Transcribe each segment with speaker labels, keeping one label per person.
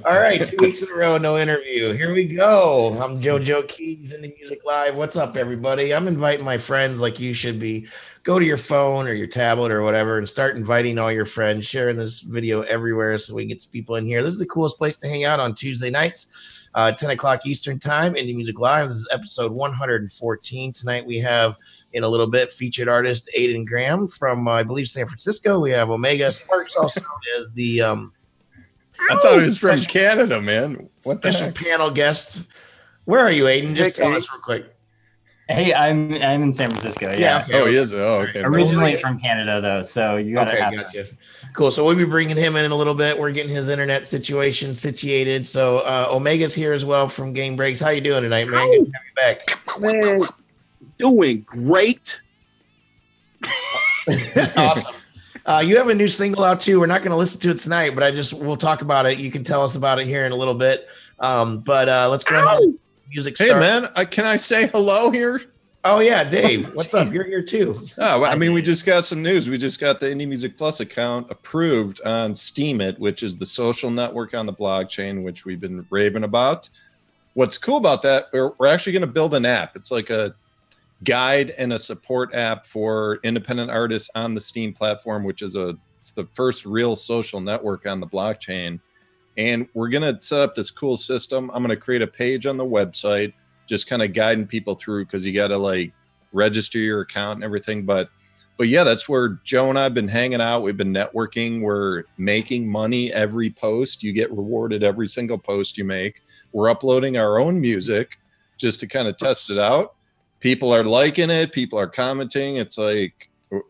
Speaker 1: All right, 2 weeks in a row, no interview. Here we go. I'm JoeJoeKeys in the Music Live. What's up, everybody? I'm inviting my friends like you should be. Go to your phone or your tablet or whatever and start inviting all your friends, sharing this video everywhere so we can get some people in here. This is the coolest place to hang out on Tuesday nights, 10 o'clock Eastern time, Indie Music Live. This is episode 114. Tonight we have, in a little bit, featured artist Ayden Graham from, I believe, San Francisco. We have Omega. Sparx also is the...
Speaker 2: I thought it was from Canada, man. What
Speaker 1: special panel guest. Where are you, Ayden? Just tell us real quick.
Speaker 3: Hey, I'm in San Francisco. Yeah.
Speaker 1: Okay.
Speaker 2: Oh, he is. Oh, okay.
Speaker 3: Originally from Canada, though, so you got to have
Speaker 1: gotcha. Cool. So we'll be bringing him in a little bit. We're getting his internet situation situated. So Omega's here as well from Game Breaks. How you doing tonight, man? Good to have you back.
Speaker 4: Man, doing great.
Speaker 1: Awesome. You have a new single out too. We're not going to listen to it tonight, but we'll talk about it. You can tell us about it here in a little bit. But let's go ahead. Music start.
Speaker 2: Hey man, can I say hello here?
Speaker 1: Oh yeah, Dave. What's up? You're here too.
Speaker 2: Oh, I mean, we just got some news. We just got the Indie Music Plus account approved on Steemit, which is the social network on the blockchain, which we've been raving about. What's cool about that? We're actually going to build an app. It's like a guide and a support app for independent artists on the Steam platform, which is it's the first real social network on the blockchain. And we're going to set up this cool system. I'm going to create a page on the website, just kind of guiding people through, because you got to like register your account and everything. But yeah, that's where Joe and I have been hanging out. We've been networking. We're making money every post. You get rewarded every single post you make. We're uploading our own music just to kind of test it out. People are liking it. People are commenting. It's like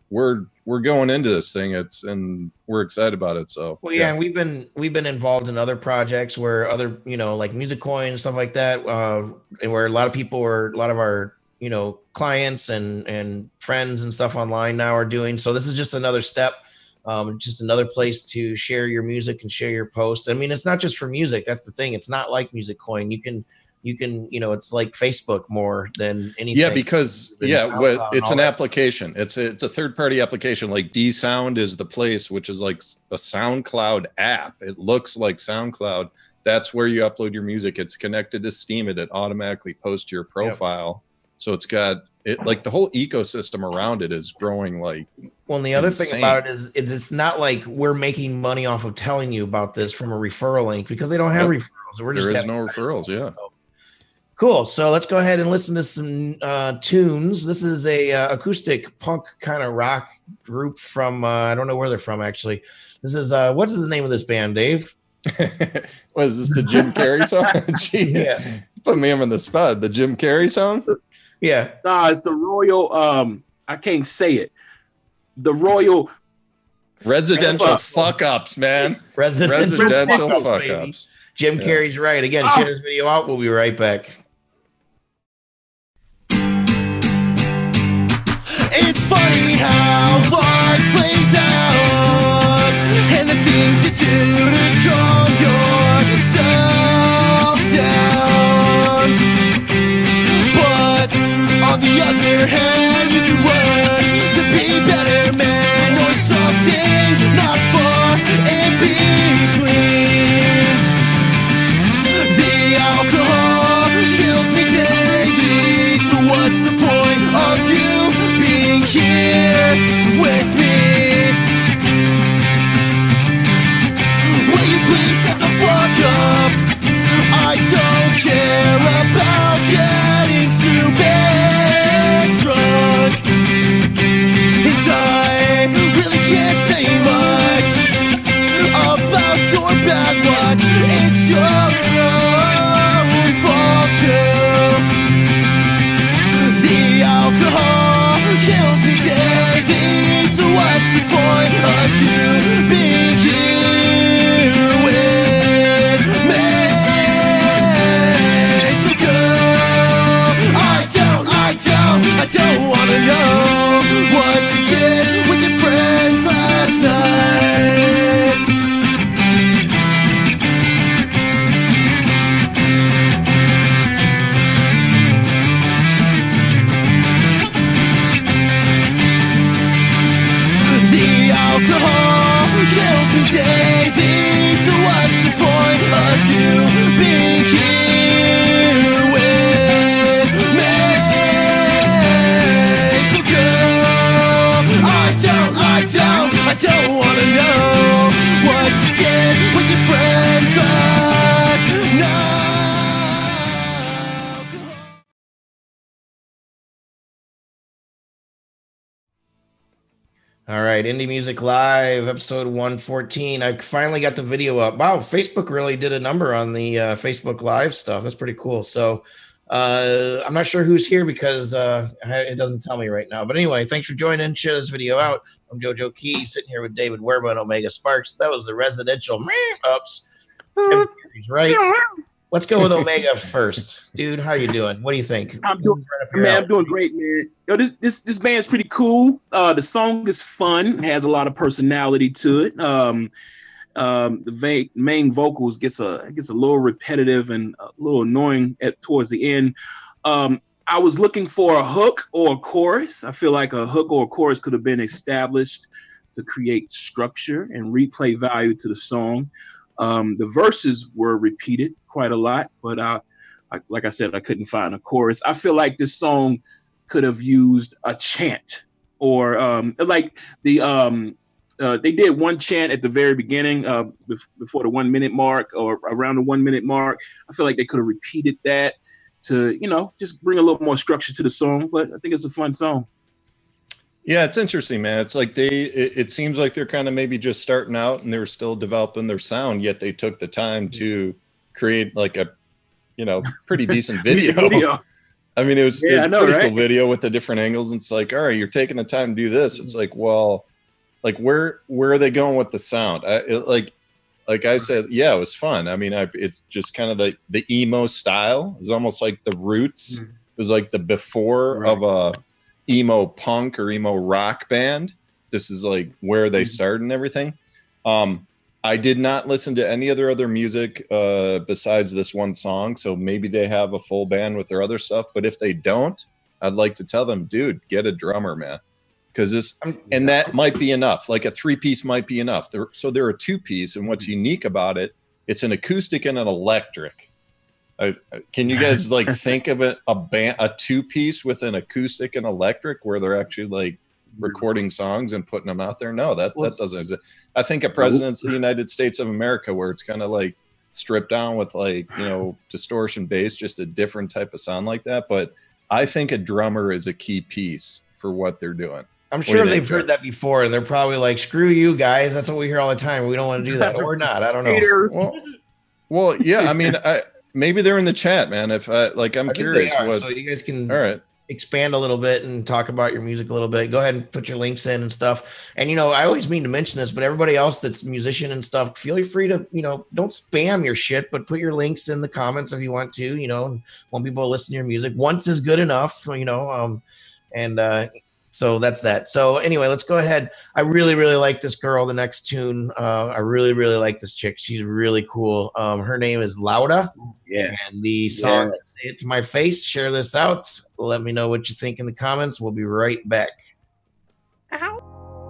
Speaker 2: we're going into this thing. And we're excited about it. So
Speaker 1: well, yeah. And we've been involved in other projects where other, like Music Coin and stuff like that, and where a lot of our clients and friends and stuff online now are doing. So this is just another step, just another place to share your music and share your posts. I mean, it's not just for music. That's the thing. It's not like Music Coin. You can, it's like Facebook more than anything.
Speaker 2: Yeah, because it's an application. It's a third-party application. Like D-Sound is the place, which is like a SoundCloud app. It looks like SoundCloud. That's where you upload your music. It's connected to Steam. It automatically posts to your profile. Yep. So it's got it, like the whole ecosystem around it is growing like.
Speaker 1: Well, and the other thing about it is it's not like we're making money off of telling you about this from a referral link, because they don't have referrals.
Speaker 2: There is no referrals. Yeah.
Speaker 1: Cool. So let's go ahead and listen to some tunes. This is a acoustic punk kind of rock group from I don't know where they're from actually. This is what is the name of this band, Dave?
Speaker 2: What is this, the Jim Carrey song? Gee, yeah. Put me on the spot. The Jim Carrey song?
Speaker 1: Yeah.
Speaker 4: Nah, it's the Royal I can't say it. The Royal
Speaker 2: Residential fuck ups, man. Residential fuck ups.
Speaker 1: Jim Carrey's right. Again, share this video out. We'll be right back.
Speaker 5: It's funny how life plays out, and the things you do to calm yourself down. But on the other hand, you can learn to be better man or something not far in between. The alcohol kills me daily, so what's the point of you being here with me?
Speaker 1: All right, Indie Music Live, episode 114. I finally got the video up. Wow, Facebook really did a number on the Facebook Live stuff. That's pretty cool. So I'm not sure who's here because it doesn't tell me right now. But anyway, thanks for joining. Share this video out. I'm JoeJoeKeys, sitting here with David Werba and Omega Sparx. That was the residential ups. Right. Let's go with Omega first, dude. How you doing? What do you think?
Speaker 4: I'm doing great, man. Yo, this band's pretty cool. The song is fun, has a lot of personality to it. The main vocals gets a little repetitive and a little annoying towards the end. I was looking for a hook or a chorus. I feel like a hook or a chorus could have been established to create structure and replay value to the song. The verses were repeated quite a lot, but like I said, I couldn't find a chorus. I feel like this song could have used a chant, or like they did one chant at the very beginning, before the 1 minute mark or around the 1 minute mark. I feel like they could have repeated that to, just bring a little more structure to the song. But I think it's a fun song.
Speaker 2: Yeah, it's interesting, man. It's like it seems like they're kind of maybe just starting out and they're still developing their sound, yet they took the time to create like a, pretty decent video. I mean, it was a pretty cool video with the different angles. And it's like, all right, you're taking the time to do this. It's like, well, like where are they going with the sound? Like I said, yeah, it was fun. I mean, it's just kind of the emo style. It's almost like the Roots. It was like the before of a emo punk or emo rock band. This is like where they started and everything. I did not listen to any of their other music besides this one song, so maybe they have a full band with their other stuff. But if they don't, I'd like to tell them, dude, get a drummer, man, because that might be enough. Like a 3-piece might be enough. So they're a 2-piece, and what's unique about it, it's an acoustic and an electric. Can you guys like think of a 2-piece with an acoustic and electric where they're actually like recording songs and putting them out there? No, that doesn't exist. I think a President's of the United States of America, where it's kind of like stripped down with like, distortion bass, just a different type of sound like that. But I think a drummer is a key pice for what they're doing.
Speaker 1: I'm sure they've heard that before, and they're probably like, screw you guys. That's what we hear all the time. We don't want to do that. Or not. I don't know.
Speaker 2: Well, yeah, I mean, maybe they're in the chat, man. If I'm curious,
Speaker 1: so you guys can expand a little bit and talk about your music a little bit. Go ahead and put your links in and stuff. And I always mean to mention this, but everybody else that's a musician and stuff, feel free to don't spam your shit, but put your links in the comments if you want to. Want people to listen to your music. Once is good enough, so that's that. So anyway, let's go ahead. I really, really like this girl, the next tune. I really, really like this chick. She's really cool. Her name is LOUDA.
Speaker 4: Yeah.
Speaker 1: And the song, Say It to My Face. Share this out. Let me know what you think in the comments. We'll be right back.
Speaker 6: Ow.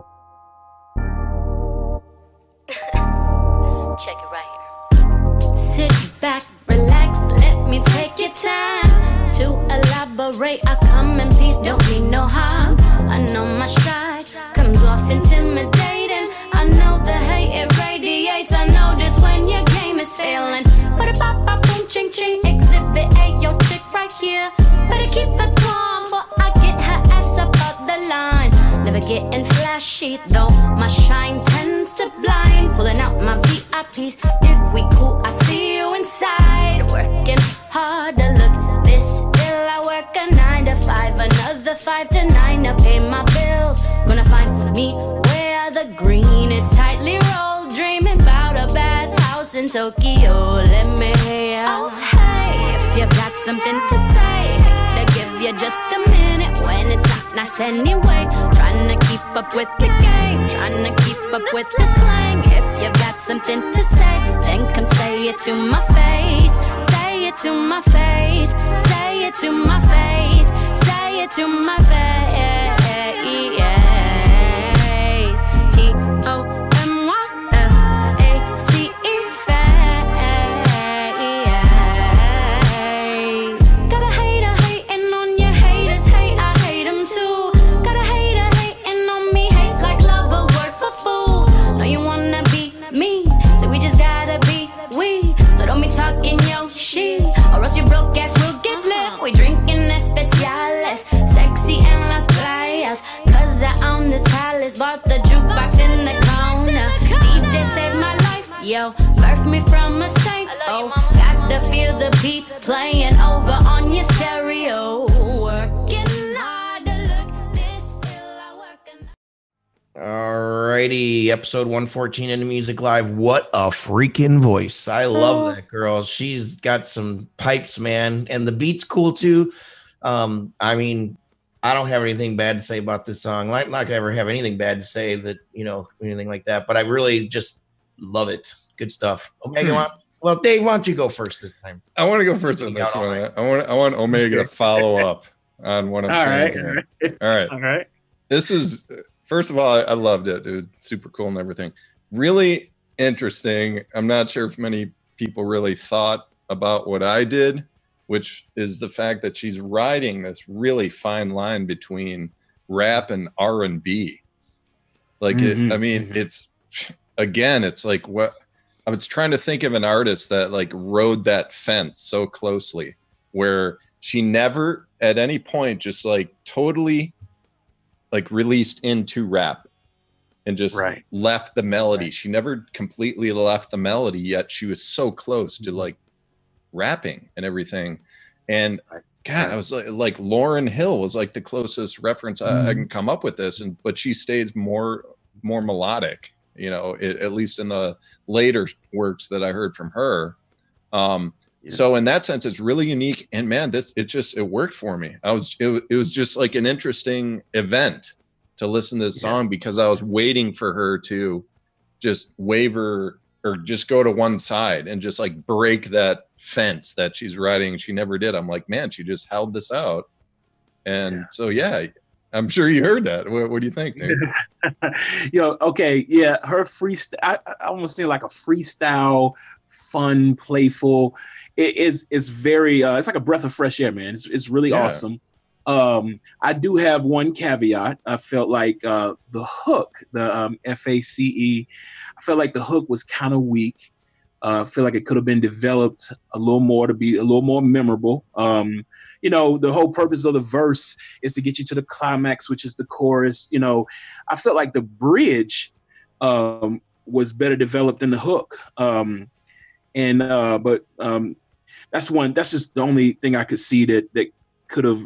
Speaker 6: Check it right here. Sit back, relax, let me take your time to elaborate. I come in peace, don't mean no harm. I know my stride comes off intimidating. I know the hate, it radiates. I notice when your game is failing. But a pop, pop, boom, ching, ching. Exhibit A, your chick right here. Better keep her calm, for I get her ass above the line. Never getting flashy, though my shine tends to blind. Pulling out my VIPs. If we cool, I see you inside. Working hard to look this ill. I work a 9 to 5, another 5 to 9 to pay my bills. Gonna find me where the green is tightly rolled, dreaming about a bathhouse in Tokyo. Let me hear. Oh hey, if you've got something to say, to give you just a minute when it's not nice anyway. Trying to keep up with the game, trying to keep up with the slang. If you've got something to say, then come say it to my face. Say it to my face. Say it to my face. Say it to my face. Or else your broke ass will get left. We drinking especiales, sexy and las playas. Cause I own this palace, bought the left me from a saint. Oh, got to feel the beat playing over on your stereo. Working hard to look this till I work.
Speaker 1: Alrighty, episode 114 in the Music Live. What a freaking voice. I love that girl. She's got some pipes, man. And the beat's cool too. I mean, I don't have anything bad to say about this song. I'm not gonna ever have anything bad to say that, anything like that. But I really just love it. Good stuff. Omega, well, Dave, why don't you go first this time?
Speaker 2: I want to go first on this one. I want Omega to follow up on what I'm saying here. All right. This is, first of all, I loved it, dude. Super cool and everything. Really interesting. I'm not sure if many people really thought about what I did, which is the fact that she's riding this really fine line between rap and R&B. Like, it's, again, it's like what I was trying to think of an artist that like rode that fence so closely, where she never at any point just like totally like released into rap and just left the melody. She never completely left the melody, yet she was so close to like rapping and everything. And God, I was like Lauryn Hill was like the closest reference I can come up with this, but she stays more melodic, at least in the later works that I heard from her. So in that sense, it's really unique. And man, it worked for me. It was just like an interesting event to listen to this song, because I was waiting for her to just waver or just go to one side and just like break that fence that she's riding. She never did. I'm like, man, she just held this out. And so, I'm sure you heard that. What do you think, Dave?
Speaker 4: Okay. Yeah. Her freestyle, I almost see like a freestyle, fun, playful. It's very, it's like a breath of fresh air, man. It's really awesome. I do have one caveat. I felt like the hook, the FACE, I felt like the hook was kind of weak. I feel like it could have been developed a little more to be a little more memorable. The whole purpose of the verse is to get you to the climax, which is the chorus. I felt like the bridge was better developed than the hook. But that's just the only thing I could see that could have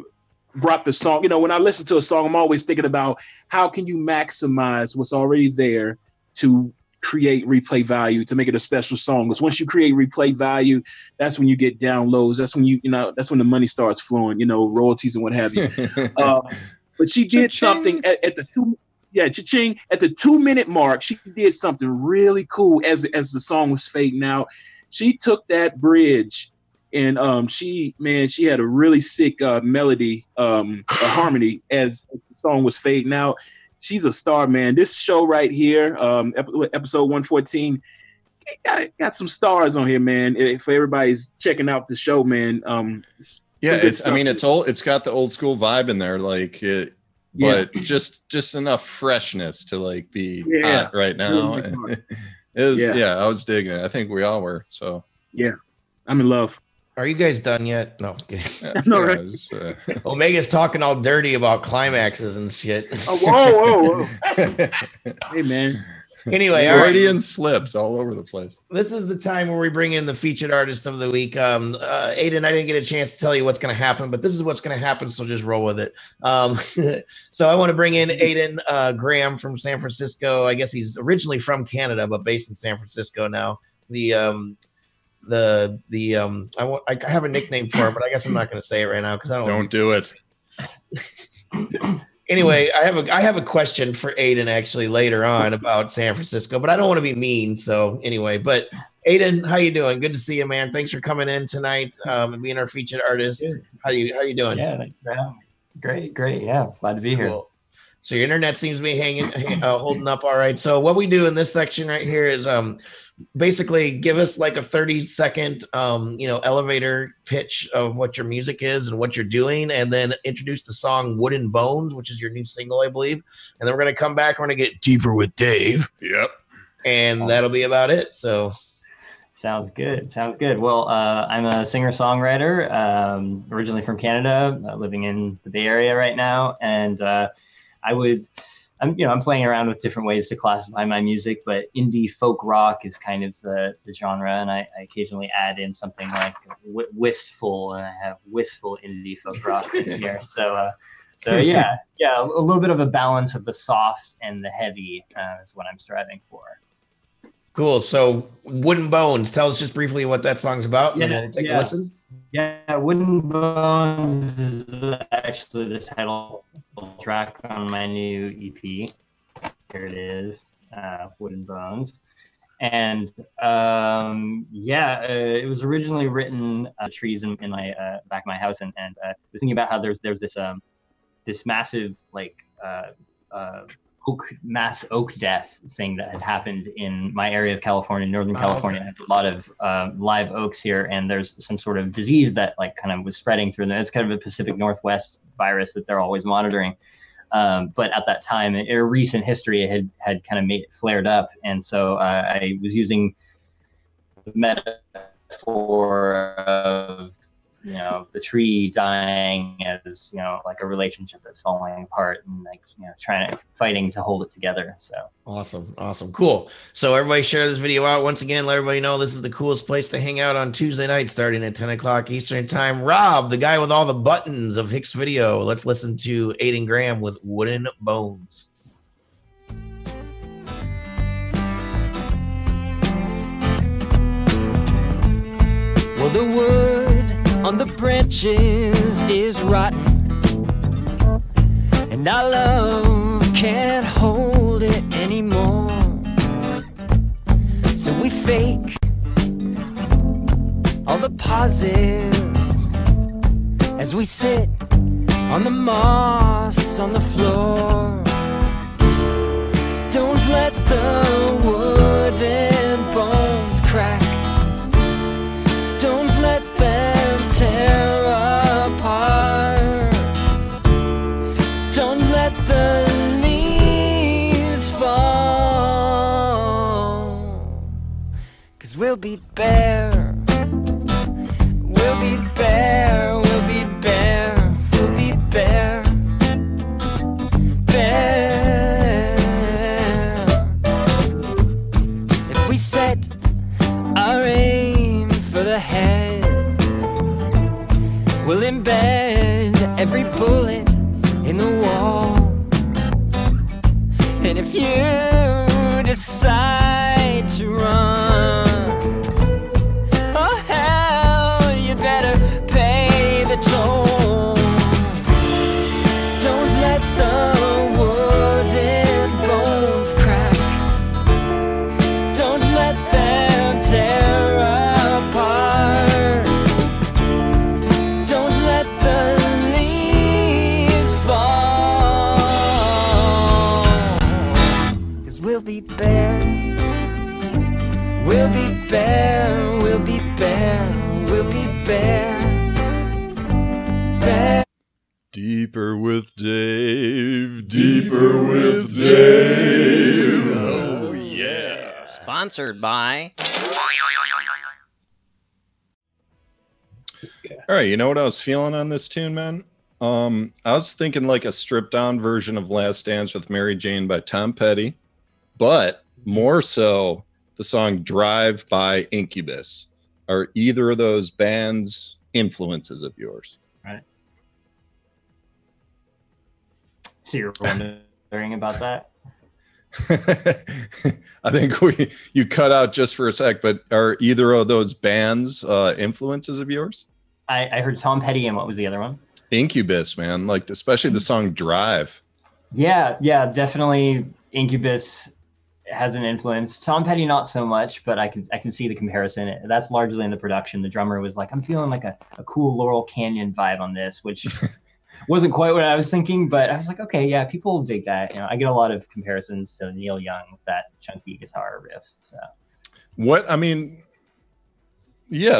Speaker 4: brought the song. When I listen to a song, I'm always thinking about how can you maximize what's already there to create replay value, to make it a special song. Because once you create replay value, that's when you get downloads. That's when that's when the money starts flowing, royalties and what have you. But she did something at the cha-ching, at the 2-minute mark. She did something really cool as the song was fading out. She took that bridge and she had a really sick melody, a harmony as the song was fading out. She's a star, man. This show right here, episode 114, got some stars on here, man. If everybody's checking out the show, man.
Speaker 2: It's got the old school vibe in there, like it, but just enough freshness to like be hot right now. I was digging it. I think we all were. So
Speaker 4: I'm in love.
Speaker 1: Are you guys done yet? No.
Speaker 4: No, right.
Speaker 1: Omega's talking all dirty about climaxes and shit.
Speaker 4: Whoa. Hey, man.
Speaker 1: Anyway,
Speaker 2: Freudian slips all over the place.
Speaker 1: This is the time where we bring in the featured artist of the week. Ayden, I didn't get a chance to tell you what's going to happen, but this is what's going to happen, so just roll with it. So I want to bring in Ayden Graham from San Francisco. I guess he's originally from Canada, but based in San Francisco now. I have a nickname for it, but I guess I'm not going to say it right now because I don't
Speaker 2: do it.
Speaker 1: Anyway, I have a question for Ayden actually later on about San Francisco, but I don't want to be mean. So anyway, but Ayden, how you doing? Good to see you, man. Thanks for coming in tonight and being our featured artist. How you doing?
Speaker 3: Yeah, great. Yeah, glad to be here.
Speaker 1: Cool. So your internet seems to be holding up all right. So what we do in this section right here is basically give us like a 30-second elevator pitch of what your music is and what you're doing, and then introduce the song Wooden Bones, which is your new single, I believe. And then we're going to come back, we're going to get deeper with Dave.
Speaker 2: Yep.
Speaker 1: And that'll be about it. So
Speaker 3: sounds good. Well, I'm a singer-songwriter, originally from Canada, living in the Bay Area right now, and I would I'm playing around with different ways to classify my music, but indie folk rock is kind of the genre, and I occasionally add in something like wistful, and I have wistful indie folk rock in here. So yeah, a little bit of a balance of the soft and the heavy is what I'm striving for.
Speaker 1: Cool. So Wooden Bones, tell us just briefly what that song's about.
Speaker 3: Yeah,
Speaker 1: and we'll take a listen.
Speaker 3: Yeah, Wooden Bones is actually the title track on my new EP. Here it is, Wooden Bones. And it was originally written trees in my back of my house, and I was thinking about how there's this massive like mass oak death thing that had happened in my area of California. Northern California has a lot of live oaks here, and there's some sort of disease that like kind of was spreading through them. It's kind of a Pacific Northwest virus that they're always monitoring. But at that time, in recent history, it had kind of flared up, and so I was using the metaphor of the tree dying as like a relationship that's falling apart, and like fighting to hold it together. So
Speaker 1: awesome, cool. So everybody share this video out. Once again, let everybody know this is the coolest place to hang out on Tuesday night starting at 10 o'clock Eastern time. Rob, the guy with all the buttons of Hixvideo. Let's listen to Ayden Graham with Wooden Bones.
Speaker 5: Well, the wood on the branches is rotten, and our love can't hold it anymore. So we fake all the pauses as we sit on the moss on the floor. Don't let the wooden bones crack. Don't let them tear apart. Don't let the leaves fall, 'cause we'll be bare. We'll be bare. We'll be bare. We'll be bare. Bare. If we set our aim for the head, we'll embed every bullet in the wall. And if you decide to run, oh hell, you better pay the toll. Don't let the wooden bones crack. Don't let them tear apart. Don't let the leaves fall, 'cause we'll be bare. We'll be bare. We'll be bare. We'll be bare. Bare.
Speaker 2: Deeper with Dave. Deeper with Dave. Oh, yeah.
Speaker 7: Sponsored by.
Speaker 2: All right, you know what I was feeling on this tune, man? I was thinking like a stripped down version of Last Dance with Mary Jane by Tom Petty, but more so the song Drive by Incubus. Are either of those bands influences of yours?
Speaker 3: right. So you're wondering about that?
Speaker 2: I think you cut out just for a sec, but are either of those bands influences of yours?
Speaker 3: I heard Tom Petty, and what was the other one?
Speaker 2: Incubus, man, like especially the song Drive.
Speaker 3: Yeah, definitely. Incubus has an influence. Tom Petty, not so much, but I can see the comparison. That's largely in the production. The drummer was like, I'm feeling like a cool Laurel Canyon vibe on this, which wasn't quite what I was thinking, but I was like, okay, yeah, people dig that. I get a lot of comparisons to Neil Young with that chunky guitar riff. So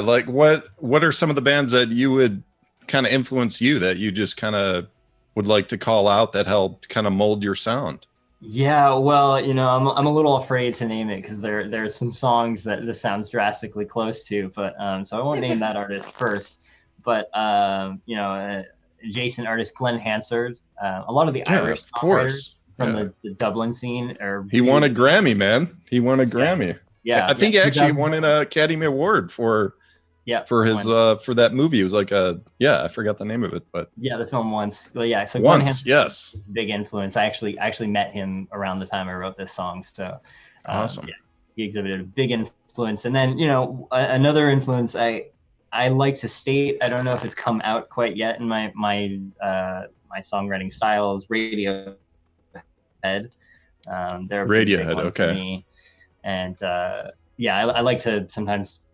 Speaker 3: like what are some of the bands that you would kind of influence you, that you just kind of would like to call out, that helped kind of mold your sound? Yeah, well, I'm a little afraid to name it, because there's some songs that this sounds drastically close to, but so I won't name that artist first. But adjacent artist Glenn Hansard, a lot of the Irish
Speaker 2: of course,
Speaker 3: the Dublin scene. Or
Speaker 2: he won a Grammy, man. He won a Grammy.
Speaker 3: Yeah,
Speaker 2: I think he actually won an Academy Award for his for that movie. It was like I forgot the name of it, but
Speaker 3: the film Once. Well, yeah, so
Speaker 2: Once, yes,
Speaker 3: big influence. I actually met him around the time I wrote this song, so
Speaker 2: awesome.
Speaker 3: He exhibited a big influence, and then another influence I like to state. I don't know if it's come out quite yet in my songwriting style is Radiohead. They're
Speaker 2: Radiohead, okay.
Speaker 3: For me. And I like to sometimes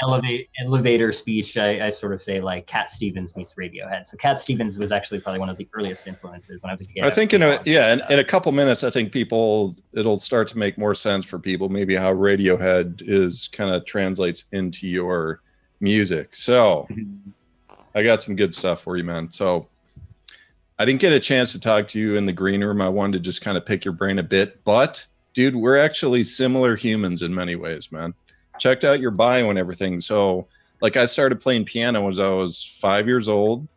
Speaker 3: elevator speech. I sort of say like Cat Stevens meets Radiohead. So Cat Stevens was actually probably one of the earliest influences when I was a kid.
Speaker 2: I think in a couple minutes, I think it'll start to make more sense for people maybe how Radiohead is kind of translates into your music. So I got some good stuff for you, man. So I didn't get a chance to talk to you in the green room. I wanted to just kind of pick your brain a bit, but dude, we're actually similar humans in many ways, man. Checked out your bio and everything. So like I started playing piano as I was 5 years old,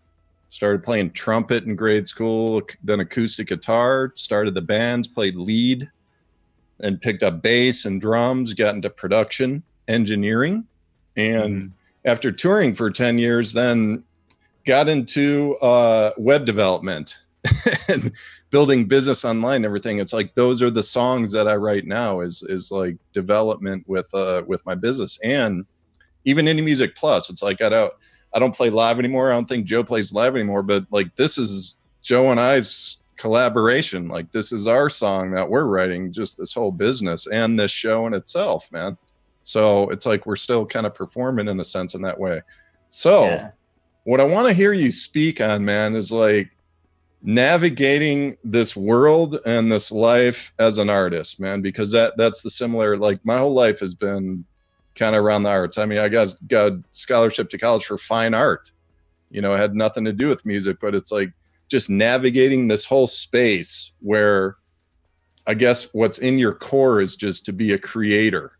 Speaker 2: started playing trumpet in grade school, then acoustic guitar, started the bands, played lead, and picked up bass and drums, got into production, engineering. And after touring for 10 years, then got into web development and building business online and everything. It's like those are the songs that I write now is like development with my business. And even Indie Music Plus, it's like I don't play live anymore. I don't think Joe plays live anymore, but like this is Joe and I's collaboration. Like this is our song that we're writing, just this whole business and this show in itself, man. So it's like we're still kind of performing in a sense in that way. So what I want to hear you speak on, man, is like navigating this world and this life as an artist, man, because that's the similar, like my whole life has been kind of around the arts. I mean, I got scholarship to college for fine art, it had nothing to do with music, but it's like just navigating this whole space where I guess what's in your core is just to be a creator,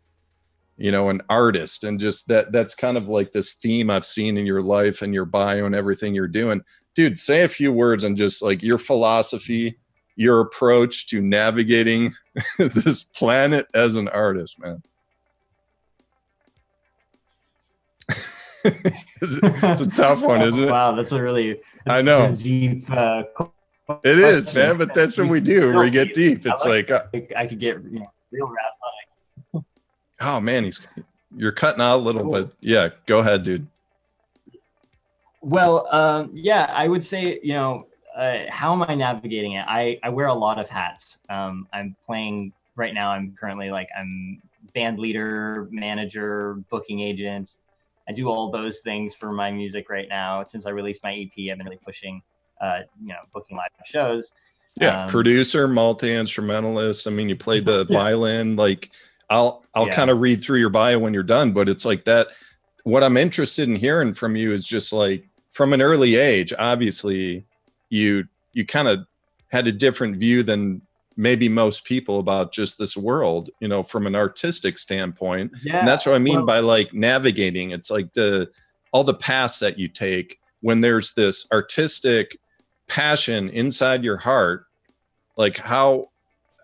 Speaker 2: an artist. And just that's kind of like this theme I've seen in your life and your bio and everything you're doing. Dude, say a few words on just like your philosophy, your approach to navigating this planet as an artist, man. It's a tough one, isn't it?
Speaker 3: Wow, that's a really deep.
Speaker 2: It is, man, but that's what we do. We get deep. It's like
Speaker 3: I could get real wrapped.
Speaker 2: Oh man, you're cutting out a little, but yeah, go ahead, dude.
Speaker 3: Well, I would say, how am I navigating it? I wear a lot of hats. I'm playing right now. I'm currently I'm band leader, manager, booking agent. I do all those things for my music right now. Since I released my EP, I've been really pushing, booking live shows.
Speaker 2: Yeah, producer, multi-instrumentalist. I mean, you played the violin. Like, I'll kind of read through your bio when you're done, but it's like that. What I'm interested in hearing from you is just like from an early age, obviously you kind of had a different view than maybe most people about just this world, from an artistic standpoint. Yeah, and that's what I mean by like navigating. It's like all the paths that you take when there's this artistic passion inside your heart, like how,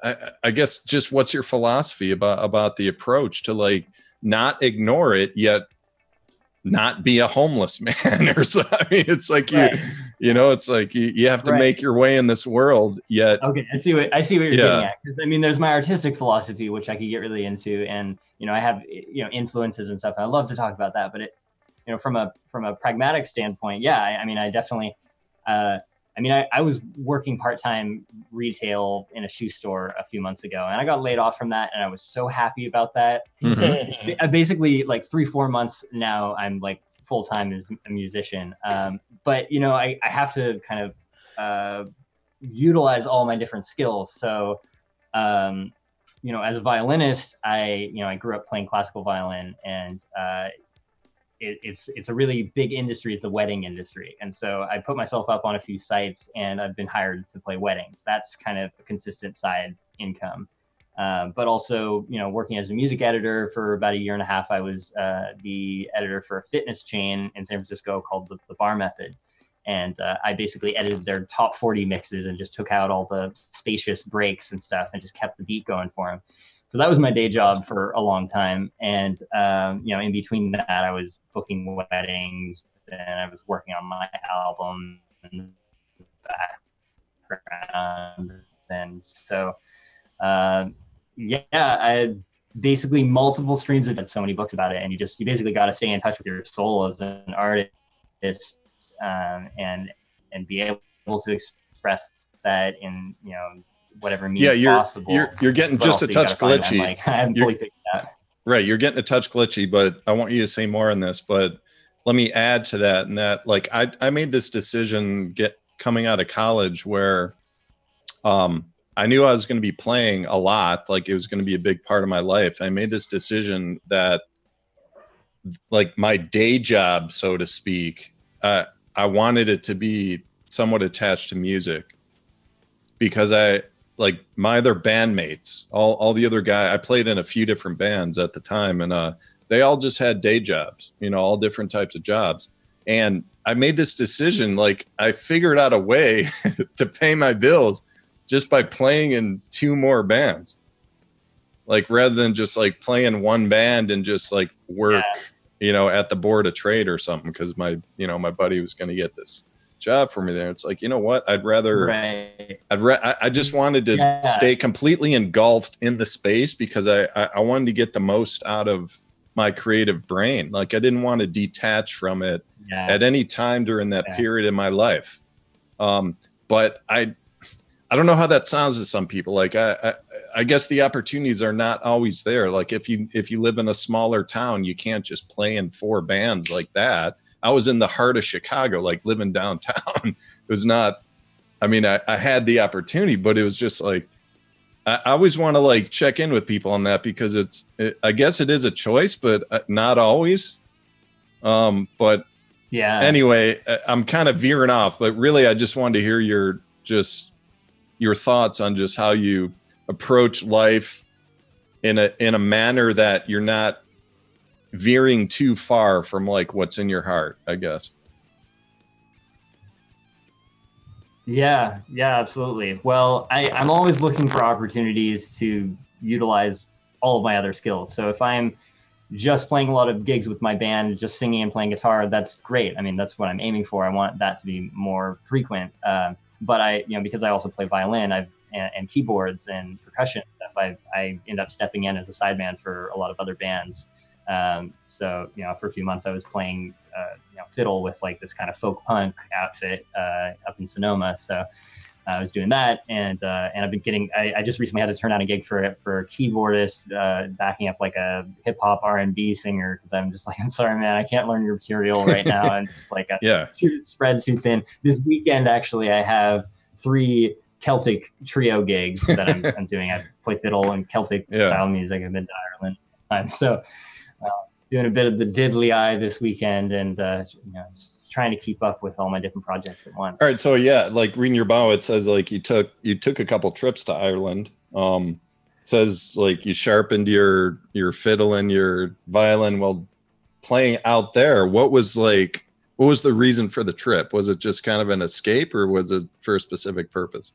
Speaker 2: I guess just what's your philosophy about the approach to like not ignore it yet not be a homeless man or so. I mean, it's like it's like you have to make your way in this world yet.
Speaker 3: Okay, I see what you're getting at. Because I mean, there's my artistic philosophy, which I could get really into, and I have influences and stuff. And I love to talk about that, but it from a pragmatic standpoint, I mean, I definitely. I was working part-time retail in a shoe store a few months ago, and I got laid off from that, and I was so happy about that. I basically, like 3-4 months now, I'm like full-time as a musician. But I have to kind of utilize all my different skills. So, as a violinist, I grew up playing classical violin, and it's a really big industry, is the wedding industry. And so I put myself up on a few sites, and I've been hired to play weddings. That's kind of a consistent side income. But also, working as a music editor for about 1.5 years, I was the editor for a fitness chain in San Francisco called the Bar Method. And I basically edited their top 40 mixes and just took out all the spacious breaks and stuff and just kept the beat going for them. So that was my day job for a long time. And, you know, in between that, I was booking weddings and I was working on my album in the background. And so, yeah, I basically multiple streams of so many books about it. And you basically got to stay in touch with your soul as an artist. And be able to express that in, you know, whatever means possible.
Speaker 2: You're getting just a touch glitchy.
Speaker 3: Like, I haven't fully figured it out.
Speaker 2: Right, you're getting a touch glitchy, but I want you to say more on this. But let me add to that, and that, like, I made this decision coming out of college where I knew I was going to be playing a lot, like it was going to be a big part of my life. I made this decision that, like, my day job, so to speak, I wanted it to be somewhat attached to music, because like my other bandmates, all the other I played in a few different bands at the time, and they all just had day jobs, you know, all different types of jobs. And I made this decision, like I figured out a way to pay my bills just by playing in 2 more bands, like rather than just like playing one band and just like work, you know, at the Board of Trade or something, because my buddy was going to get this job for me there. It's like, you know what, I'd rather, I just wanted to stay completely engulfed in the space, because I wanted to get the most out of my creative brain. Like I didn't want to detach from it at any time during that period in my life. But I don't know how that sounds to some people. Like I guess the opportunities are not always there. Like if you live in a smaller town, you can't just play in 4 bands like that. I was in the heart of Chicago, like living downtown. It was not, I mean, I had the opportunity, but it was just like, I always want to like check in with people on that, because I guess it is a choice, but not always. But yeah, anyway, I'm kind of veering off, but really I just wanted to hear your thoughts on just how you approach life in a manner that you're not veering too far from like what's in your heart, I guess.
Speaker 3: Yeah, absolutely. Well, I'm always looking for opportunities to utilize all of my other skills. So if I'm just playing a lot of gigs with my band, just singing and playing guitar, that's great. I mean, that's what I'm aiming for. I want that to be more frequent. But because I also play violin, and keyboards and percussion stuff, I end up stepping in as a sideman for a lot of other bands. So, for a few months I was playing, fiddle with like this kind of folk punk outfit, up in Sonoma. So I was doing that, and I've been I just recently had to turn down a gig for a keyboardist, backing up like a hip hop R&B singer. Cause I'm just like, I'm sorry, man, I can't learn your material right now. I'm just like, spread too thin. This weekend, actually, I have 3 Celtic trio gigs that I'm doing. I play fiddle and Celtic style music. I've been to Ireland. So, doing a bit of the diddly eye this weekend, and just trying to keep up with all my different projects at once.
Speaker 2: All right, so like reading your bio, it says like you took a couple trips to Ireland. It says like you sharpened your fiddle and your violin while playing out there. What was the reason for the trip? Was it just kind of an escape, or was it for a specific purpose?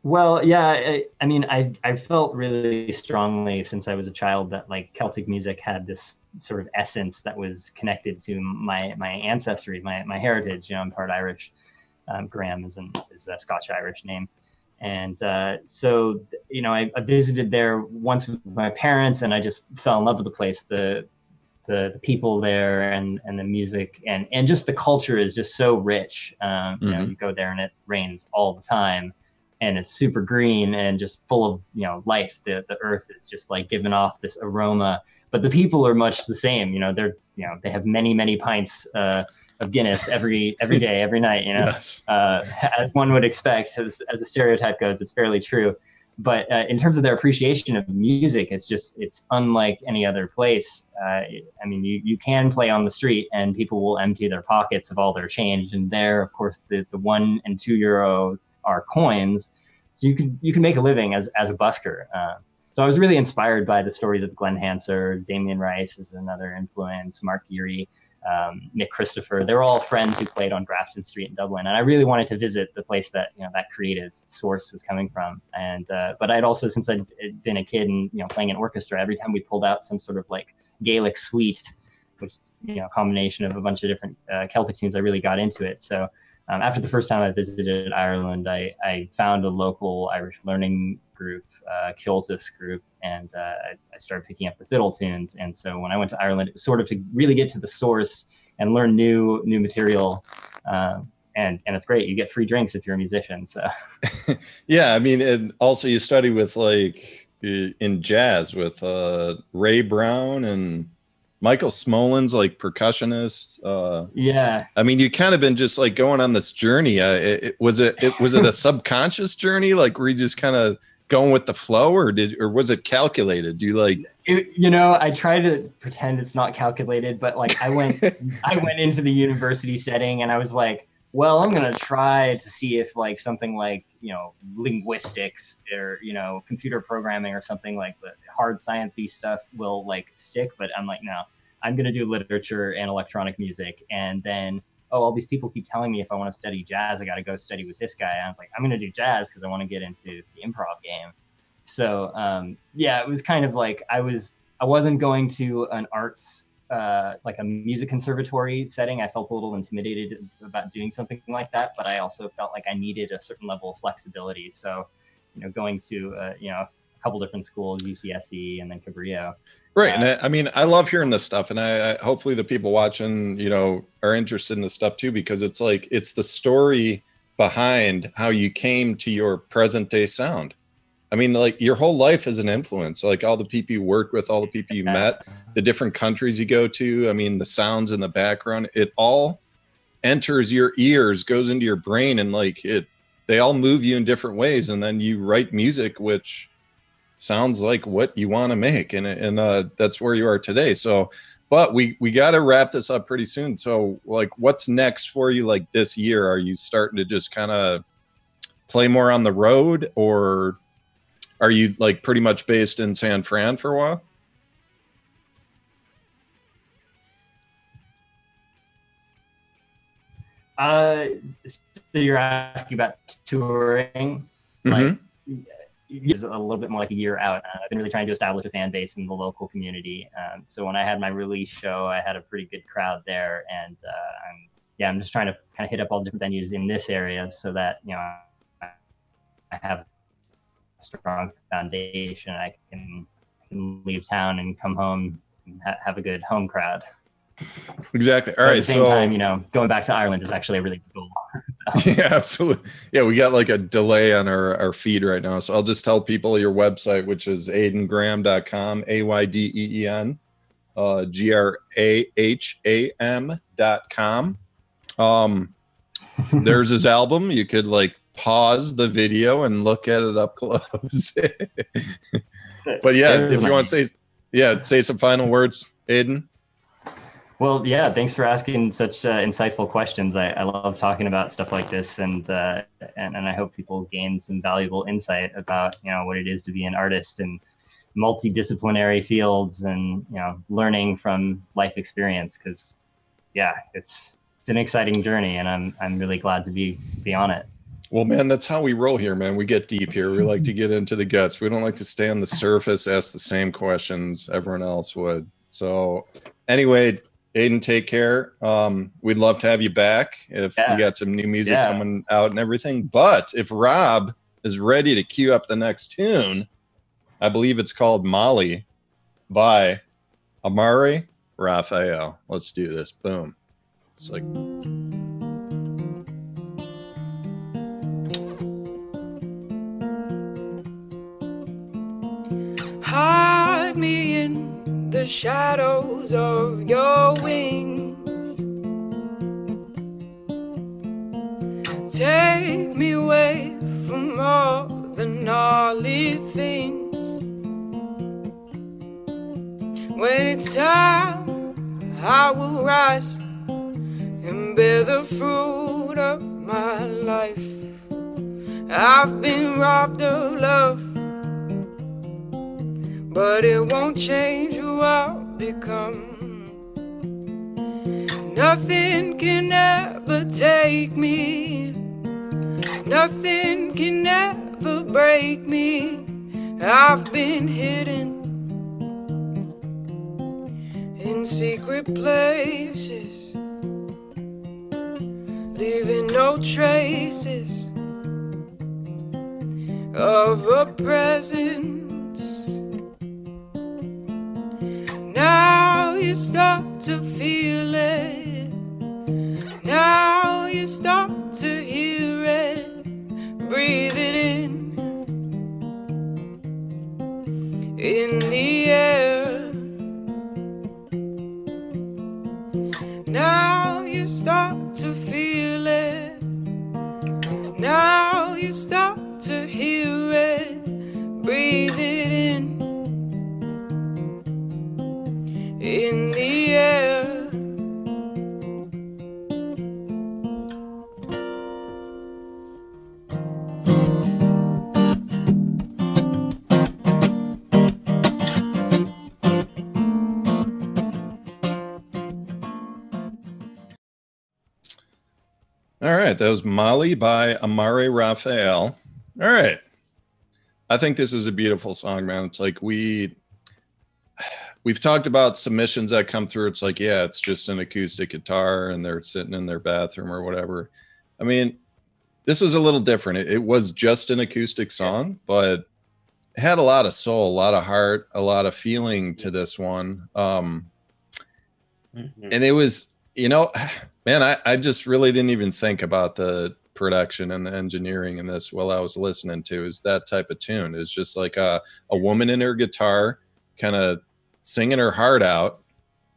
Speaker 3: Well, yeah, I mean, I felt really strongly since I was a child that like Celtic music had this sort of essence that was connected to my ancestry, my heritage. I'm part Irish. Graham is a Scotch-Irish name. And so, I visited there once with my parents, and I just fell in love with the place. The people there and the music and just the culture is just so rich. You go there and it rains all the time. And it's super green and just full of, life. The earth is just like giving off this aroma, but the people are much the same. They have many, many pints of Guinness every day, every night, yes. As one would expect, as a stereotype goes, it's fairly true. But in terms of their appreciation of music, it's unlike any other place. You can play on the street and people will empty their pockets of all their change. And there, of course, the 1 and 2 euros are coins. So you can make a living as a busker. So I was really inspired by the stories of Glenn Hanser. Damian Rice is another influence, Mark Geary, Nick Christopher. They're all friends who played on Grafton Street in Dublin. And I really wanted to visit the place that, that creative source was coming from. And, but I'd also, since I'd been a kid and, playing an orchestra, every time we pulled out some sort of like Gaelic suite, which, a combination of a bunch of different Celtic tunes, I really got into it. So after the first time I visited Ireland, I found a local Irish learning group, Cultus group, and I started picking up the fiddle tunes. And so when I went to Ireland, it was sort of to really get to the source and learn new material. And it's great. You get free drinks if you're a musician. So
Speaker 2: yeah, I mean, and also you study with like in jazz with Ray Brown and Michael Smolin's like percussionist.
Speaker 3: Yeah.
Speaker 2: I mean, you kind of been just like going on this journey. Was it a subconscious journey? Like, were you just kind of going with the flow, or was it calculated? Do you like?
Speaker 3: I try to pretend it's not calculated, but like I went into the university setting and I was like, well, I'm going to try to see if like something like, linguistics or, computer programming or something like the hard sciencey stuff will like stick. But I'm like, no, I'm going to do literature and electronic music. And then, all these people keep telling me if I want to study jazz, I got to go study with this guy. And I was like, I'm going to do jazz because I want to get into the improv game. So, it was kind of like I wasn't going to an arts like a music conservatory setting. I felt a little intimidated about doing something like that, but I also felt like I needed a certain level of flexibility. So, going to a couple different schools, UCSC and then Cabrillo.
Speaker 2: Right. And I mean, I love hearing this stuff, and I hopefully the people watching, are interested in this stuff too, because it's like, it's the story behind how you came to your present day sound. I mean, like your whole life is an influence, like all the people you worked with, all the people you met, the different countries you go to. I mean, the sounds in the background, it all enters your ears, goes into your brain, and like they all move you in different ways. And then you write music, which sounds like what you want to make. And that's where you are today. So, but we got to wrap this up pretty soon. So like, what's next for you? Like this year, are you starting to just kind of play more on the road, or are you like pretty much based in San Fran for a while?
Speaker 3: So you're asking about touring? Like, it's a little bit more like a year out. I've been really trying to establish a fan base in the local community. So when I had my release show, I had a pretty good crowd there, and I'm just trying to kind of hit up all the different venues in this area so that I have strong foundation. I can leave town and come home and have a good home crowd.
Speaker 2: Exactly. All
Speaker 3: but
Speaker 2: right.
Speaker 3: At the same time, going back to Ireland is actually a really good goal.
Speaker 2: Yeah, absolutely. Yeah, we got like a delay on our feed right now. So I'll just tell people your website, which is aydengraham.com, AYDEEN, GRAHAM.com. There's his album. You could like pause the video and look at it up close. But yeah, if you want to say some final words, Ayden.
Speaker 3: Well, yeah, thanks for asking such insightful questions. I love talking about stuff like this, and I hope people gain some valuable insight about what it is to be an artist in multidisciplinary fields, and learning from life experience. Because it's an exciting journey, and I'm really glad to be on it.
Speaker 2: Well, man, that's how we roll here, man. We get deep here. We like to get into the guts. We don't like to stay on the surface, ask the same questions everyone else would. So anyway, Ayden, take care. We'd love to have you back if you got some new music coming out and everything. But if Rob is ready to cue up the next tune, I believe it's called Molly by Amari Rafa'el. Let's do this. Boom. It's like...
Speaker 7: Hide me in the shadows of your wings. Take me away from all the gnarly things. When it's time, I will rise and bear the fruit of my life. I've been robbed of love, but it won't change who I'll become. Nothing can ever take me, nothing can ever break me. I've been hidden in secret places, leaving no traces of a presence. Now you start to feel it, now you start to hear it. Breathe it in the air. Now you start to feel it, now you start to hear it. Breathe it in the air.
Speaker 2: All right, that was Molly by Amari Rafa'el. All right. I think this is a beautiful song, man. It's like we've talked about submissions that come through. It's like, yeah, it's just an acoustic guitar and they're sitting in their bathroom or whatever. I mean, this was a little different. It was just an acoustic song, but it had a lot of soul, a lot of heart, a lot of feeling to this one. And it was, you know, man, I just really didn't even think about the production and the engineering in this while I was listening to is that type of tune. It's just like a woman in her guitar kind of singing her heart out,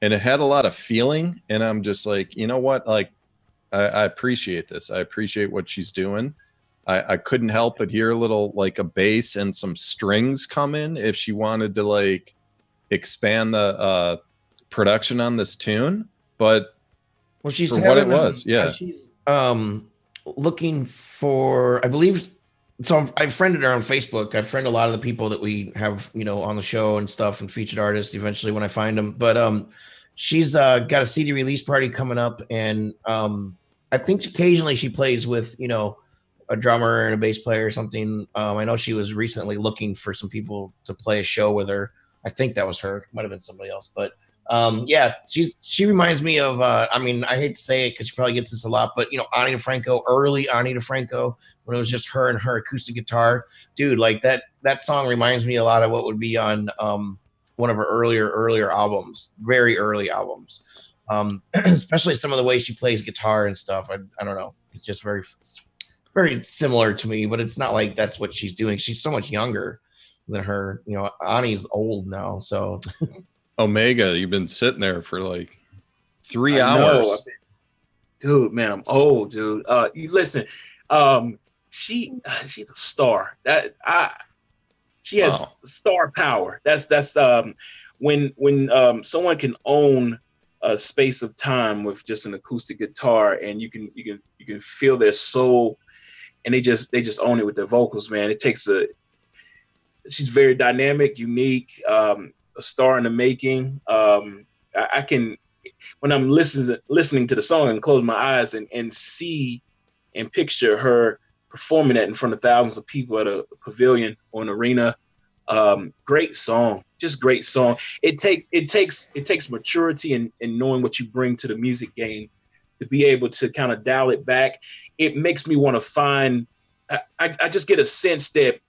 Speaker 2: and it had a lot of feeling. And I'm just like, you know what? Like, I appreciate this. I appreciate what she's doing. I couldn't help but hear a little like a bass and some strings come in if she wanted to like expand the production on this tune. But
Speaker 1: well, she's
Speaker 2: for what it was, yeah.
Speaker 1: She's looking for, I believe. So I friended her on Facebook. I friend a lot of the people that we have, you know, on the show and stuff, and featured artists eventually when I find them. But she's got a CD release party coming up, and I think occasionally she plays with, you know, a drummer and a bass player or something. I know she was recently looking for some people to play a show with her. I think that was her. Might have been somebody else, but yeah, she reminds me of I mean, I hate to say it because she probably gets this a lot, but you know, Ani DeFranco, early Ani DeFranco, when it was just her and her acoustic guitar, dude, like that song reminds me a lot of what would be on one of her earlier albums, very early albums. Especially some of the way she plays guitar and stuff. I don't know, it's just very similar to me, but it's not like that's what she's doing. She's so much younger than her. You know, Ani's old now, so
Speaker 2: Omega, you've been sitting there for like 3 hours.
Speaker 4: Dude, man, I'm old, dude. You listen, she's a star. She has star power. That's when someone can own a space of time with just an acoustic guitar, and you can feel their soul, and they just own it with their vocals, man. It takes she's very dynamic, unique, a star in the making. I can, when I'm listening to the song and close my eyes and see and picture her performing that in front of thousands of people at a pavilion or an arena. Great song, just great song. It takes maturity and knowing what you bring to the music game to be able to kind of dial it back. It makes me want to find, I just get a sense that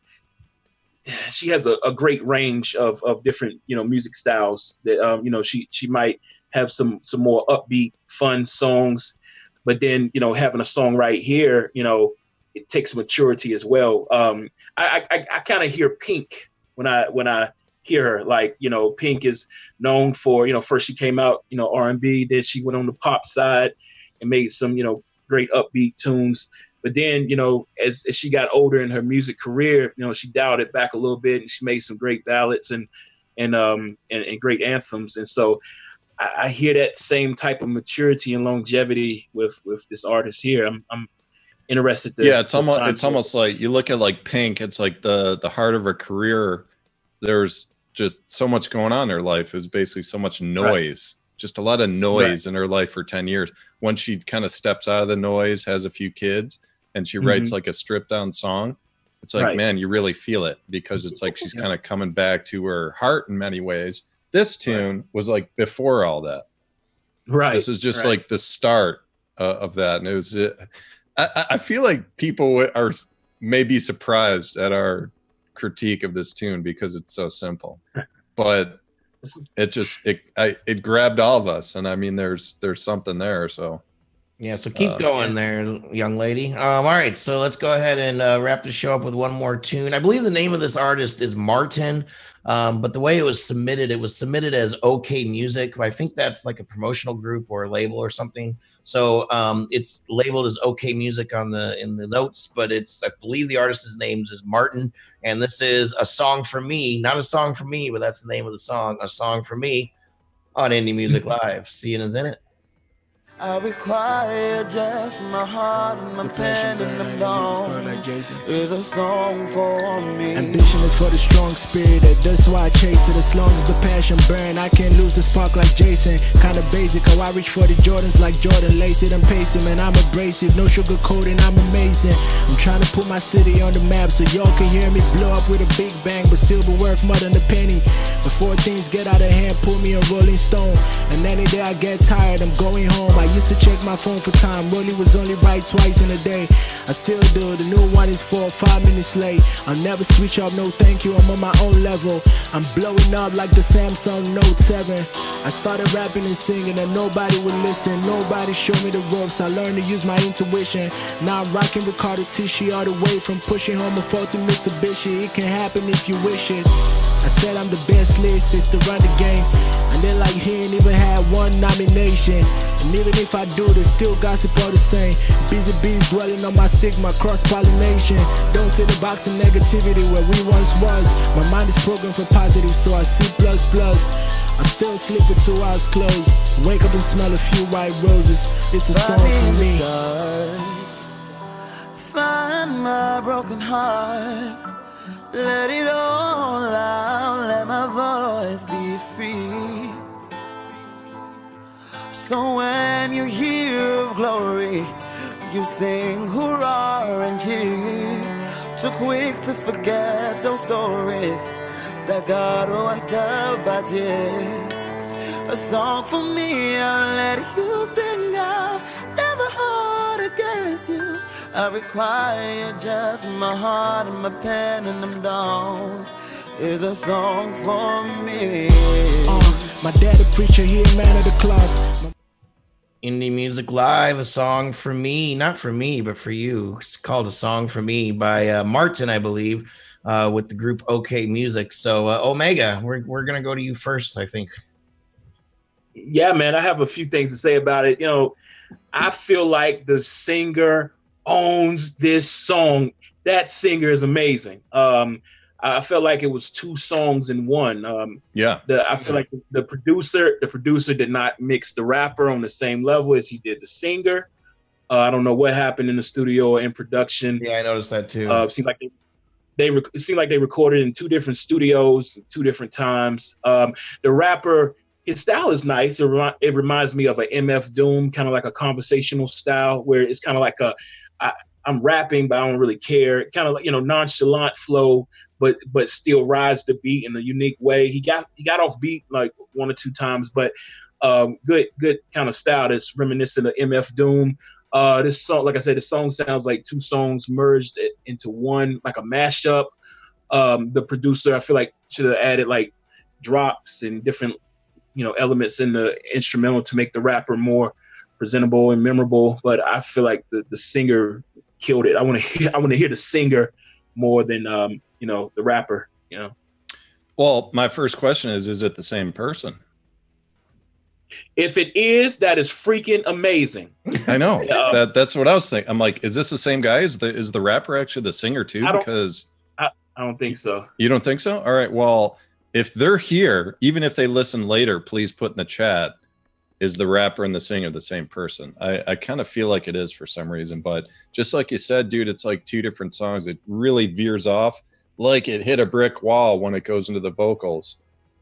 Speaker 4: she has a great range of different, you know, music styles that, you know, she might have some more upbeat, fun songs, but then, you know, having a song right here, you know, it takes maturity as well. I kind of hear Pink when I hear her. Like, you know, Pink is known for, you know, first she came out, you know, R&B, then she went on the pop side and made some, you know, great upbeat tunes. But then, you know, as she got older in her music career, you know, she dialed it back a little bit, and she made some great ballads and great anthems. And so I hear that same type of maturity and longevity with this artist here. I'm interested.
Speaker 2: It's almost like you look at like Pink. It's like the heart of her career. There's just so much going on in her life. It was basically so much noise, just a lot of noise in her life for 10 years. Once she kind of steps out of the noise, has a few kids, and she writes like a stripped down song, it's like, man, you really feel it, because it's like she's kind of coming back to her heart in many ways. This tune was like before all that. This was just like the start of that. And it was, I feel like people are maybe surprised at our critique of this tune because it's so simple, but it grabbed all of us. And I mean, there's something there. So
Speaker 1: yeah, so keep going there, young lady. All right, so let's go ahead and wrap the show up with one more tune. I believe the name of this artist is Martyn, but the way it was submitted as OK Music. I think that's like a promotional group or a label or something. So it's labeled as OK Music in the notes, but I believe the artist's name is Martyn, and this is A Song for Me, not a song for me, but that's the name of the song, A Song for Me, on Indie Music Live. CNN's in it.
Speaker 5: I require just my heart and my pen and I'm down. Is a song for me. Ambition is for the strong spirited, that's why I chase it. As long as the passion burn, I can't lose the spark like Jason. Kinda basic, how I reach for the Jordans like Jordan. Lace it and pace it, man, I'm abrasive. No sugar coating, I'm amazing. I'm trying to put my city on the map so y'all can hear me blow up with a big bang, but still be worth more than a penny. Before things get out of hand, pull me a Rolling Stone. And any day I get tired, I'm going home. I used to check my phone for time. Rolling was only right twice in a day. I still do. The new one is 4 or 5 minutes late. I'll never switch up, no thank you. I'm on my own level. I'm blowing up like the Samsung Note 7. I started rapping and singing and nobody would listen. Nobody showed me the ropes. I learned to use my intuition. Now I'm rocking Ricardo Tisci all the way from pushing home a faulty Mitsubishi. It can happen if you wish it. I said I'm the best lyricist to run the game, and then like he ain't even had one nomination. And even if I do, they still gossip all the same. Busy bees dwelling on my stigma, cross-pollination. Don't see the box of negativity where we once was. My mind is programmed for positive, so I see plus plus. I still sleep with 2 eyes closed. Wake up and smell a few white roses. It's a song for me. Find my broken heart. Let it all out, let my voice be free. So when you hear of glory, you sing hurrah and cheer. Too quick to forget those stories that got washed up by tears. A song for me, I'll let you sing out, never hold against you. I require just my heart and my pen and I'm down. Is a song for me. My dad a preacher, he a man of the cloth.
Speaker 1: Indie Music Live, A Song for Me, not for me, but for you. It's called A Song for Me by Martyn, I believe, with the group OK Music. So Omega, we're gonna go to you first, I think.
Speaker 4: Yeah, man, I have a few things to say about it. You know, I feel like the singer owns this song. That singer is amazing. I felt like it was 2 songs in one. I feel like the producer did not mix the rapper on the same level as he did the singer. I don't know what happened in the studio or in production.
Speaker 1: Yeah, I noticed that too.
Speaker 4: It seems like it seemed like they recorded in 2 different studios, 2 different times. The rapper, his style is nice. It reminds me of an MF Doom, kind of like a conversational style where it's kind of like I'm rapping, but I don't really care. Kind of like, nonchalant flow, but still rides the beat in a unique way. He got off beat like 1 or 2 times, but good kind of style that's reminiscent of MF Doom. This song, like I said, the song sounds like 2 songs merged into one, like a mashup. The producer, I feel like, should have added like drops and different elements in the instrumental to make the rapper more presentable and memorable. But I feel like the singer killed it. I want to hear the singer more than the rapper.
Speaker 2: Well, my first question is it the same person?
Speaker 4: If it is, that is freaking amazing.
Speaker 2: I know. That's what I was thinking. I'm like, is this the same guy? Is the rapper actually the singer too? Because
Speaker 4: I don't think so.
Speaker 2: You don't think so? All right. Well, if they're here, even if they listen later, please put in the chat, is the rapper and the singer the same person? I kind of feel like it is for some reason, but just like you said, dude, it's like 2 different songs. It really veers off like it hit a brick wall when it goes into the vocals.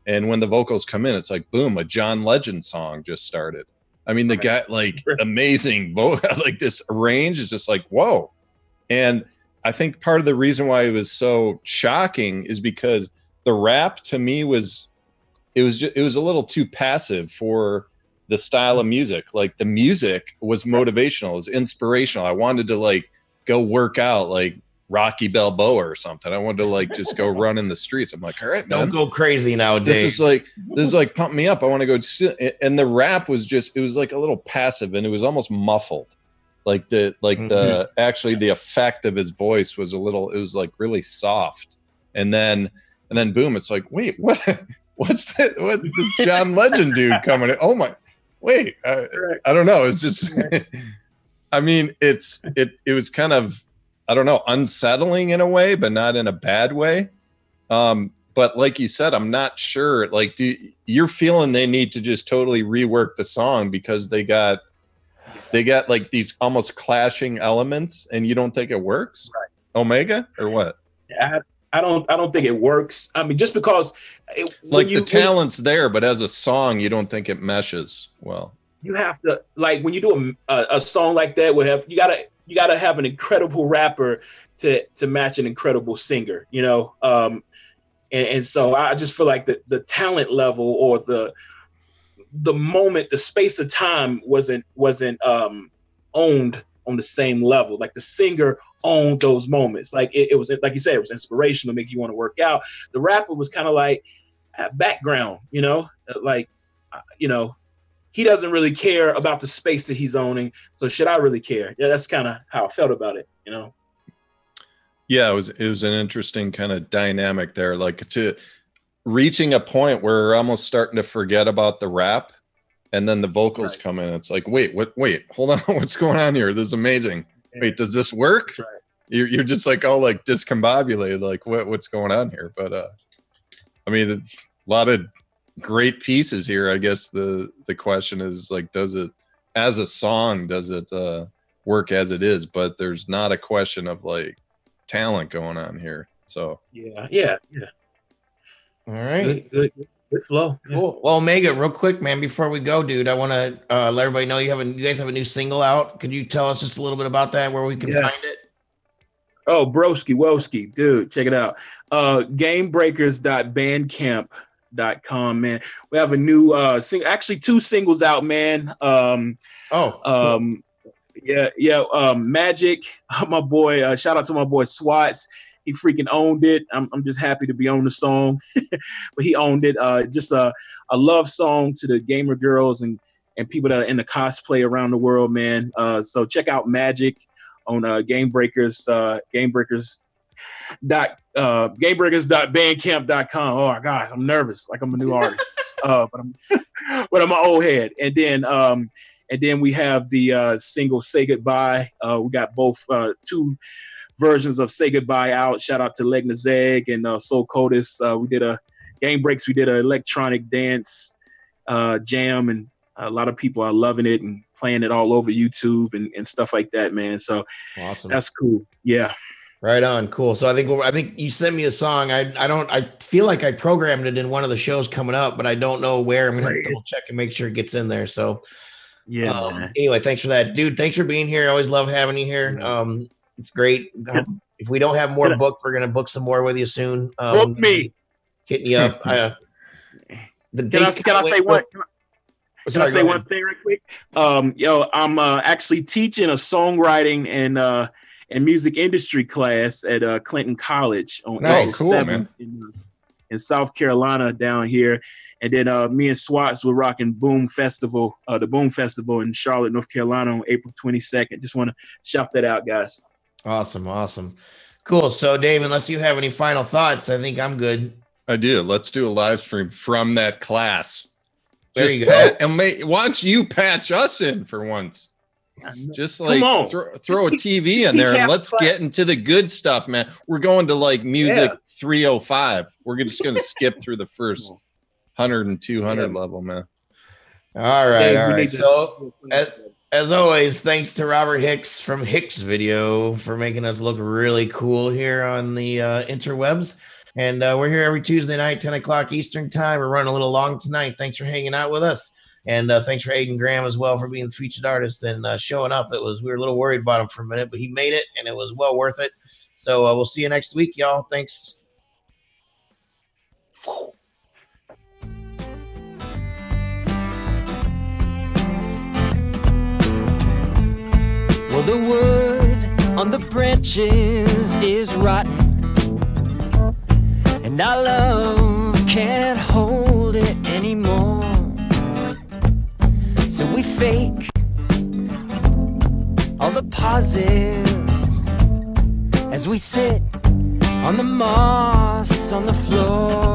Speaker 2: And when the vocals come in, it's like, boom, a John Legend song just started. I mean, the guy, like, amazing like this range is just like, whoa. And I think part of the reason why it was so shocking is because the rap to me was a little too passive for the style of music. Like, the music was motivational, it was inspirational. I wanted to like go work out like Rocky Balboa or something. I wanted to like just go run in the streets. I'm like, all right, man,
Speaker 1: don't go crazy nowadays.
Speaker 2: This is like pump me up. I want to go sit. And the rap was just, it was like a little passive, and it was almost muffled. Like the effect of his voice was it was like really soft. And then boom, it's like, wait, what's that? What's this John Legend dude coming in? Oh my, wait, I don't know. It's just, I mean, it was kind of, I don't know, unsettling in a way, but not in a bad way. But like you said, I'm not sure. Like, you're feeling they need to just totally rework the song because they got like these almost clashing elements, and you don't think it works,
Speaker 4: right?
Speaker 2: Omega, or what?
Speaker 4: Yeah, I don't think it works. I mean, just because
Speaker 2: the talent's there, but as a song, you don't think it meshes well.
Speaker 4: You have to, like, when you do a song like that, you gotta have an incredible rapper to match an incredible singer, you know. And so I just feel like the talent level or the moment, the space of time wasn't owned on the same level. Like, the singer owned those moments. Like, it was, like you said, it was inspirational, make you want to work out. The rapper was kind of like background, you know, like, you know, he doesn't really care about the space that he's owning. So should I really care? Yeah, that's kind of how I felt about it, you know?
Speaker 2: Yeah, it was an interesting kind of dynamic there, like to reaching a point where we're almost starting to forget about the rap, and then the vocals come in. It's like, wait, hold on, what's going on here? This is amazing. Wait, does this work? Right. You're just like all like discombobulated, like what's going on here? But I mean, a lot of great pieces here. I guess the question is, like, does it as a song, does it work as it is? But there's not a question of like talent going on here. So
Speaker 4: yeah.
Speaker 1: All right,
Speaker 4: good flow.
Speaker 1: Cool. Well, Omega, real quick, man, before we go, dude, I want to let everybody know you guys have a new single out. Could you tell us just a little bit about that, where we can find it?
Speaker 4: Oh, broski woski, dude, check it out. Gamebreakers.bandcamp.com, man. We have a new actually 2 singles out, man. Magic, my boy, shout out to my boy Swats. He freaking owned it. I'm just happy to be on the song, but he owned it. Just a love song to the gamer girls and people that are in the cosplay around the world, man. So check out Magic on Gamebreakers, Gamebreakers.bandcamp.com. Oh my gosh, I'm nervous, like I'm a new artist, but I'm an old head. And then we have the single "Say Goodbye." We got both 2 versions of "Say Goodbye" out. Shout out to Legna Zeg and Soul Codis. We did a Game Breaks. We did an electronic dance jam, and a lot of people are loving it and playing it all over YouTube and stuff like that, man. So
Speaker 1: awesome.
Speaker 4: That's cool. Yeah.
Speaker 1: Right on. Cool. So I think you sent me a song. I feel like I programmed it in one of the shows coming up, but I don't know where. I'm going to double check and make sure it gets in there. So
Speaker 4: yeah.
Speaker 1: Anyway, thanks for that, dude. Thanks for being here. I always love having you here. It's great. If we don't have more booked, we're going to book some more with you soon.
Speaker 4: Book me.
Speaker 1: Hitting you up.
Speaker 4: Can I say one? Can I say one thing real quick? I'm actually teaching a songwriting and music industry class at Clinton College on April 7th in South Carolina down here. And then me and Swats were rocking Boom Festival, the Boom Festival in Charlotte, North Carolina on April 22nd. Just want to shout that out, guys.
Speaker 1: Awesome. Cool. So Dave, unless you have any final thoughts, I think I'm good.
Speaker 2: I do. Let's do a live stream from that class.
Speaker 1: There you go.
Speaker 2: And why don't you patch us in for once? Just like throw a TV in there and let's get into the good stuff, man. We're going to like music 305. We're just going to skip through the first 100 and 200 level, man.
Speaker 1: All right. So as always, thanks to Robert Hicks from Hixvideo for making us look really cool here on the interwebs. And we're here every Tuesday night, 10 o'clock Eastern time. We're running a little long tonight. Thanks for hanging out with us. And thanks for Ayden Graham as well for being the featured artist and showing up. We were a little worried about him for a minute, but he made it, and it was well worth it. So we'll see you next week, y'all. Thanks.
Speaker 5: Well, the wood on the branches is rotten, and our love can't hold it anymore. So we fake all the pauses as we sit on the moss on the floor.